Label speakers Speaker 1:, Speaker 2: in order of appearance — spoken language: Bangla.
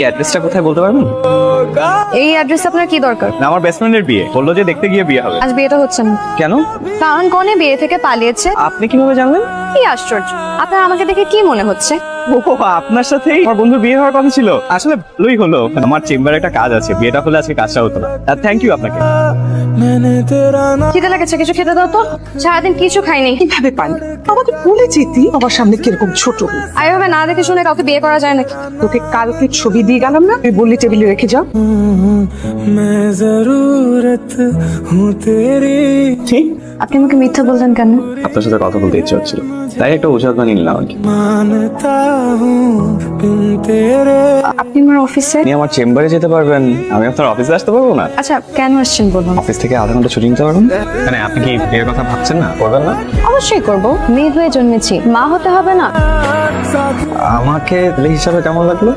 Speaker 1: এই অ্যাড্রেসটা কোথায় বলতে পারবেন?
Speaker 2: এই অ্যাড্রেস আপনার কি দরকার?
Speaker 1: না, আমার বেস্ট ফ্রেন্ডের বিয়ে, বললো যে দেখতে গিয়ে বিয়ে হবে।
Speaker 2: আজ বিয়েটা হচ্ছে না।
Speaker 1: কেন?
Speaker 2: কারণ কনে বিয়ে থেকে পালিয়েছে।
Speaker 1: আপনি কিভাবে জানলেন?
Speaker 2: কি আশ্চর্য, আপনার আমাকে দেখে কি মনে হচ্ছে?
Speaker 1: ও, আপনার সাথেই আমার বন্ধু বিয়ে হওয়ার কথা ছিল। আসলে ভালোই হলো, আমার চেম্বারে একটা কাজ আছে, বিয়েটা হলে আজকে কাজটা হতো না। থ্যাংক ইউ আপনাকে।
Speaker 2: খিদে লেগেছে, কিছু খেতে দাও তো। সারাদিন কিছু খাইনি।
Speaker 3: কিভাবে পারলি? আমাকে বলে যেতি আমার সামনে কিরকম ছোট।
Speaker 2: আর এভাবে না দেখে শুনে কাউকে বিয়ে করা যায় নাকি?
Speaker 3: তোকে কালকে ছবি দিয়ে গেলাম না, তুই বললি টেবিলে রেখে যাও।
Speaker 1: ঠিক,
Speaker 2: আপনি আমাকে মিথ্যা বললেন কেন?
Speaker 1: আপনার সাথে কথা বলতে ইচ্ছে হচ্ছিল, তাই একটা ওষুধ বানিয়ে নিলাম আর কি।
Speaker 2: আপনি আমার অফিসে?
Speaker 1: আপনি আমার চেম্বারে যেতে পারবেন, আমি আপনার অফিসে আসতে পারবো না?
Speaker 2: আচ্ছা, কেন আসছেন বলুন?
Speaker 1: অফিস থেকে আধা ঘন্টা ছুটি নিতে পারবেন? মানে আপনি কি বিয়ের কথা ভাবছেন না, করবেন না?
Speaker 2: অবশ্যই করব, মেয়ে হয়ে জন্মেছি, মা হতে হবে না?
Speaker 1: আমাকে ছেলে হিসাবে কেমন লাগলো?